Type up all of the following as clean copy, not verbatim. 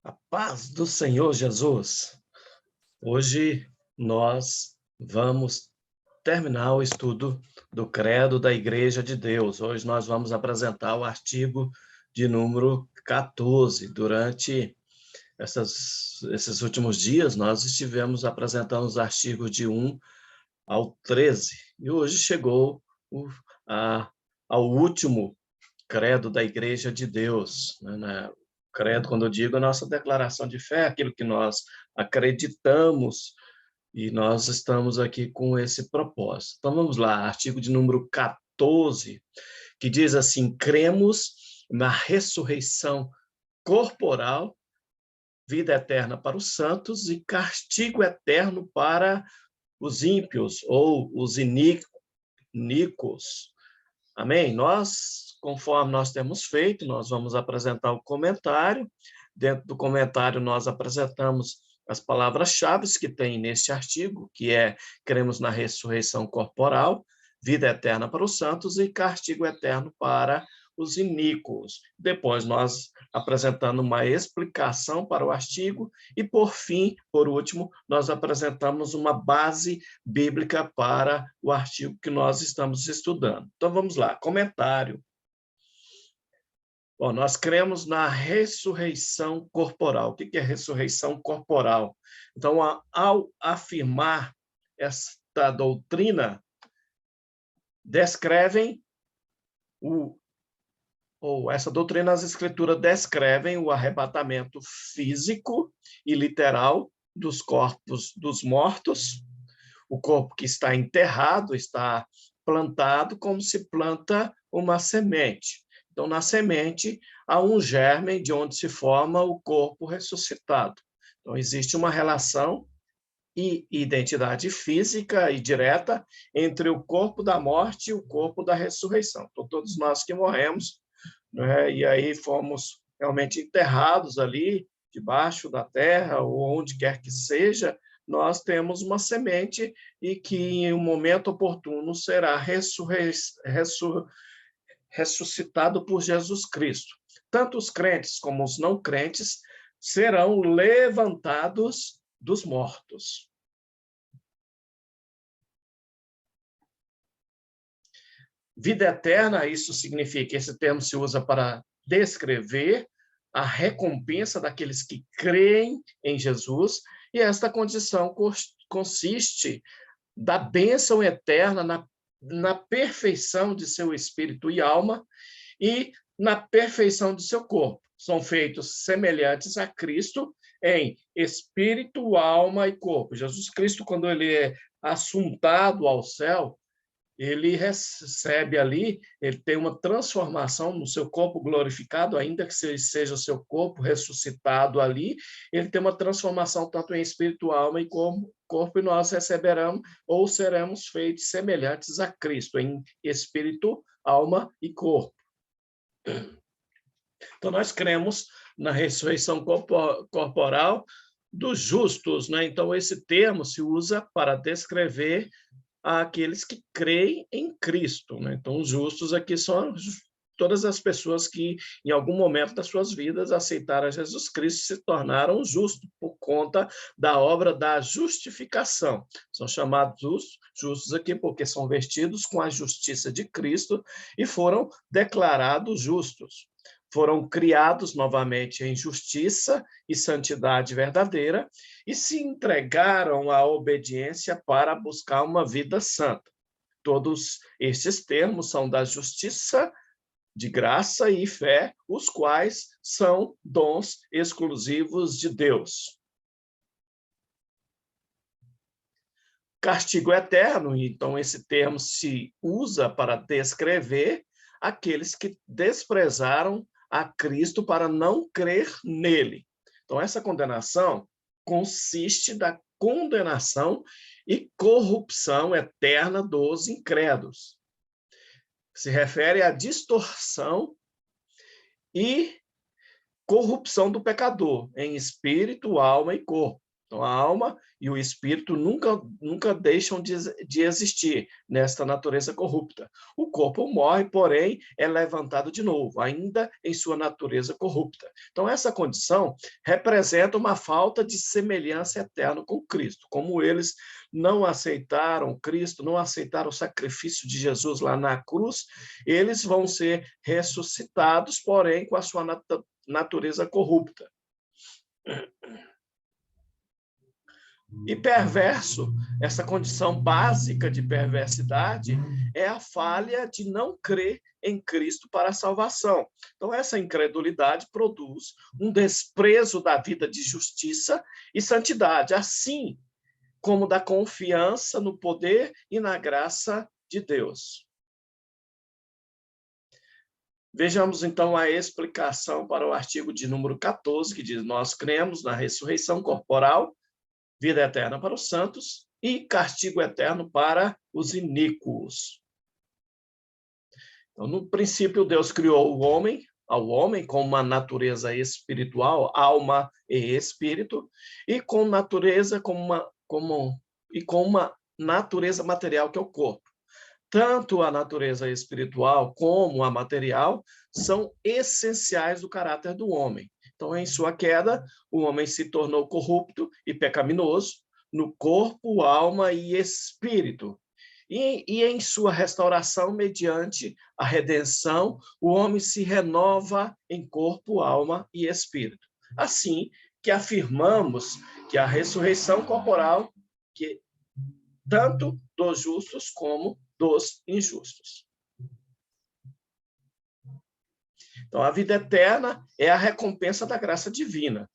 A paz do Senhor Jesus. Hoje nós vamos terminar o estudo do Credo da Igreja de Deus. Hoje nós vamos apresentar o artigo de número 14. Durante esses últimos dias, nós estivemos apresentando os artigos de 1 ao 13. E hoje chegou ao último Credo da Igreja de Deus, né? Credo, quando eu digo a nossa declaração de fé, aquilo que nós acreditamos, e nós estamos aqui com esse propósito. Então vamos lá, artigo de número 14, que diz assim: cremos na ressurreição corporal, vida eterna para os santos e castigo eterno para os ímpios ou os iníquos. Amém? Nós, conforme nós temos feito, nós vamos apresentar o comentário. Dentro do comentário, nós apresentamos as palavras-chave que tem neste artigo, que é: cremos na ressurreição corporal, vida eterna para os santos e castigo eterno para os iníquos. Depois, nós apresentando uma explicação para o artigo e, por fim, por último, nós apresentamos uma base bíblica para o artigo que nós estamos estudando. Então, vamos lá, comentário. Bom, nós cremos na ressurreição corporal. O que é ressurreição corporal? Então, ao afirmar esta doutrina, essa doutrina, as escrituras descrevem o arrebatamento físico e literal dos corpos dos mortos, o corpo que está enterrado, está plantado como se planta uma semente. Então, na semente, há um germe de onde se forma o corpo ressuscitado. Então, existe uma relação e identidade física e direta entre o corpo da morte e o corpo da ressurreição. Então, todos nós que morremos, né, e aí fomos realmente enterrados ali, debaixo da terra, ou onde quer que seja, nós temos uma semente e que, em um momento oportuno, será ressuscitado por Jesus Cristo. Tanto os crentes como os não crentes serão levantados dos mortos. Vida eterna, isso significa, esse termo se usa para descrever a recompensa daqueles que creem em Jesus, e esta condição consiste da bênção eterna na perfeição de seu espírito e alma e na perfeição de seu corpo. São feitos semelhantes a Cristo em espírito, alma e corpo. Jesus Cristo, quando ele é assuntado ao céu, ele recebe ali, ele tem uma transformação no seu corpo glorificado, ainda que seja o seu corpo ressuscitado ali, ele tem uma transformação tanto em espírito, alma e corpo, e nós receberemos ou seremos feitos semelhantes a Cristo, em espírito, alma e corpo. Então, nós cremos na ressurreição corporal dos justos, né? Então, esse termo se usa para descrever àqueles que creem em Cristo, né? Então, os justos aqui são todas as pessoas que, em algum momento das suas vidas, aceitaram Jesus Cristo e se tornaram justos por conta da obra da justificação. São chamados justos aqui porque são vestidos com a justiça de Cristo e foram declarados justos. Foram criados novamente em justiça e santidade verdadeira e se entregaram à obediência para buscar uma vida santa. Todos estes termos são da justiça, de graça e fé, os quais são dons exclusivos de Deus. Castigo eterno, então esse termo se usa para descrever aqueles que desprezaram a Cristo para não crer nele. Então, essa condenação consiste da condenação e corrupção eterna dos incrédulos. Se refere à distorção e corrupção do pecador, em espírito, alma e corpo. Então, a alma e o espírito nunca deixam de existir nesta natureza corrupta. O corpo morre, porém, é levantado de novo, ainda em sua natureza corrupta. Então, essa condição representa uma falta de semelhança eterna com Cristo. Como eles não aceitaram Cristo, não aceitaram o sacrifício de Jesus lá na cruz, eles vão ser ressuscitados, porém, com a sua natureza corrupta. E perverso, essa condição básica de perversidade é a falha de não crer em Cristo para a salvação. Então, essa incredulidade produz um desprezo da vida de justiça e santidade, assim como da confiança no poder e na graça de Deus. Vejamos, então, a explicação para o artigo de número 14, que diz: nós cremos na ressurreição corporal, vida eterna para os santos e castigo eterno para os iníquos. Então, no princípio, Deus criou o homem, ao homem com uma natureza espiritual, alma e espírito, e com natureza com uma natureza material que é o corpo. Tanto a natureza espiritual como a material são essenciais do caráter do homem. Então, em sua queda, o homem se tornou corrupto e pecaminoso no corpo, alma e espírito. E em sua restauração, mediante a redenção, o homem se renova em corpo, alma e espírito. Assim que afirmamos que a ressurreição corporal, que tanto dos justos como dos injustos. Então, a vida eterna é a recompensa da graça divina.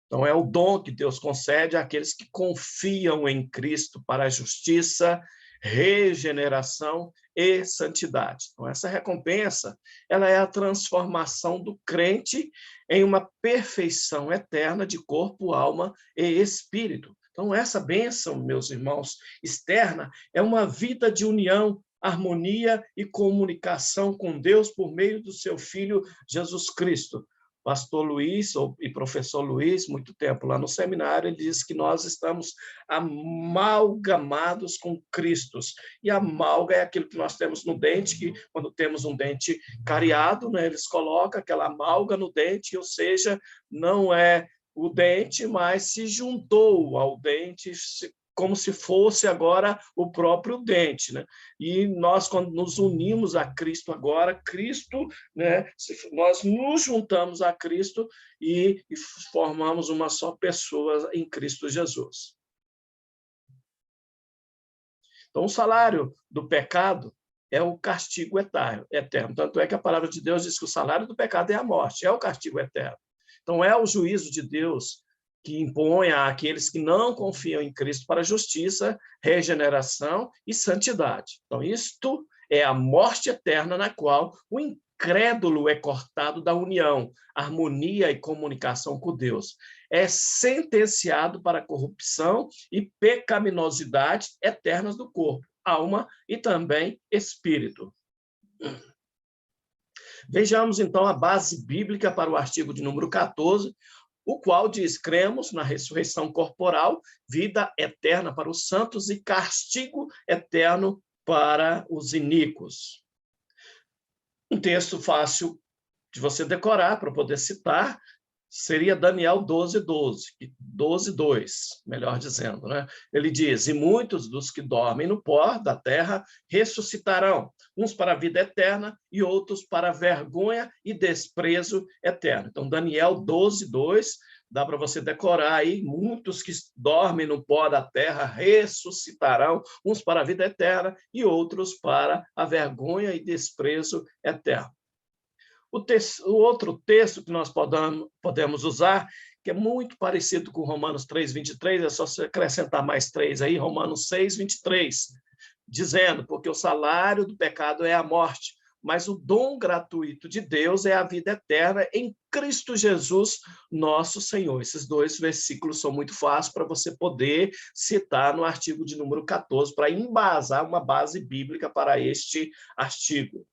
Então, é o dom que Deus concede àqueles que confiam em Cristo para a justiça, regeneração e santidade. Então, essa recompensa, ela é a transformação do crente em uma perfeição eterna de corpo, alma e espírito. Então, essa bênção, meus irmãos, externa, é uma vida de união, harmonia e comunicação com Deus por meio do seu Filho Jesus Cristo. Pastor Luiz e professor Luiz, muito tempo lá no seminário, ele disse que nós estamos amalgamados com Cristo. E amálgama é aquilo que nós temos no dente, que quando temos um dente cariado, né, eles colocam aquela amálgama no dente, ou seja, não é o dente, mas se juntou ao dente, como se fosse agora o próprio dente, né? E nós, quando nos unimos a Cristo agora, Cristo, né? Nós nos juntamos a Cristo e formamos uma só pessoa em Cristo Jesus. Então, o salário do pecado é o castigo eterno. Tanto é que a palavra de Deus diz que o salário do pecado é a morte, é o castigo eterno. Então, é o juízo de Deus que impõe àqueles que não confiam em Cristo para a justiça, regeneração e santidade. Então, isto é a morte eterna na qual o incrédulo é cortado da união, harmonia e comunicação com Deus. É sentenciado para a corrupção e pecaminosidade eternas do corpo, alma e também espírito. Vejamos, então, a base bíblica para o artigo de número 14, o qual diz: cremos na ressurreição corporal, vida eterna para os santos e castigo eterno para os iníquos. Um texto fácil de você decorar, para poder citar, seria Daniel 12:2, melhor dizendo, né? Ele diz: e muitos dos que dormem no pó da terra ressuscitarão, uns para a vida eterna e outros para a vergonha e desprezo eterno. Então, Daniel 12:2, dá para você decorar aí: muitos que dormem no pó da terra ressuscitarão, uns para a vida eterna e outros para a vergonha e desprezo eterno. O outro texto que nós podemos usar, que é muito parecido com Romanos 3:23, é só você acrescentar mais 3 aí, Romanos 6:23, dizendo: porque o salário do pecado é a morte, mas o dom gratuito de Deus é a vida eterna em Cristo Jesus, nosso Senhor. Esses dois versículos são muito fáceis para você poder citar no artigo de número 14, para embasar uma base bíblica para este artigo.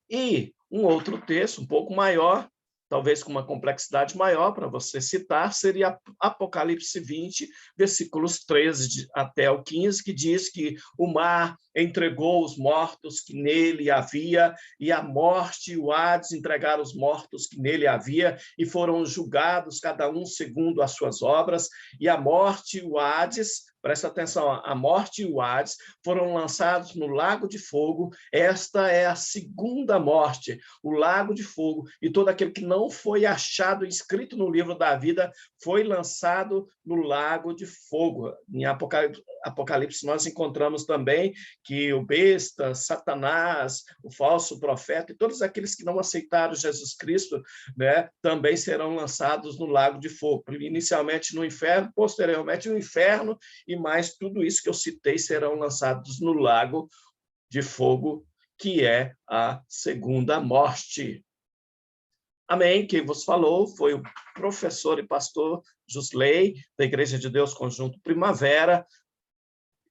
E um outro texto, um pouco maior, talvez com uma complexidade maior para você citar, seria Apocalipse 20, versículos 13 até o 15, que diz que o mar entregou os mortos que nele havia, e a morte e o Hades entregaram os mortos que nele havia, e foram julgados, cada um segundo as suas obras, e a morte e o Hades, presta atenção, a morte e o Hades foram lançados no lago de fogo. Esta é a segunda morte, o lago de fogo, e todo aquele que não foi achado escrito no livro da vida foi lançado no lago de fogo. Em Apocalipse nós encontramos também que o besta, Satanás, o falso profeta e todos aqueles que não aceitaram Jesus Cristo, né, também serão lançados no lago de fogo, inicialmente no inferno, posteriormente no inferno, e mais tudo isso que eu citei serão lançados no lago de fogo, que é a segunda morte. Amém. Quem vos falou foi o professor e pastor Jusley, da Igreja de Deus Conjunto Primavera.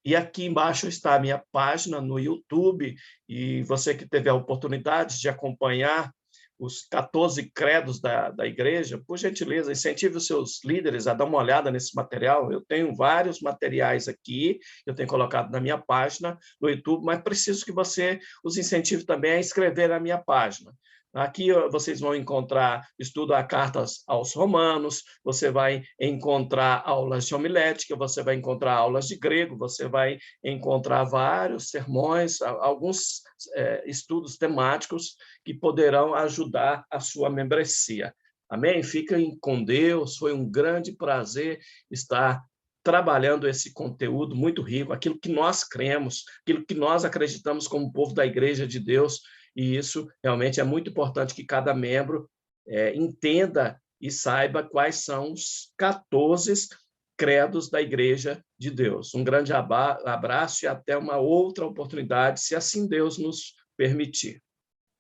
E aqui embaixo está a minha página no YouTube, e você que teve a oportunidade de acompanhar os 14 credos da igreja, por gentileza, incentive os seus líderes a dar uma olhada nesse material. Eu tenho vários materiais aqui, eu tenho colocado na minha página no YouTube, mas preciso que você os incentive também a inscrever na minha página. Aqui vocês vão encontrar estudo a cartas aos Romanos, você vai encontrar aulas de homilética, você vai encontrar aulas de grego, você vai encontrar vários sermões, alguns estudos temáticos que poderão ajudar a sua membresia. Amém? Fiquem com Deus, foi um grande prazer estar trabalhando esse conteúdo muito rico, aquilo que nós cremos, aquilo que nós acreditamos como povo da Igreja de Deus, e isso realmente é muito importante que cada membro entenda e saiba quais são os 14 credos da Igreja de Deus. Um grande abraço e até uma outra oportunidade, se assim Deus nos permitir.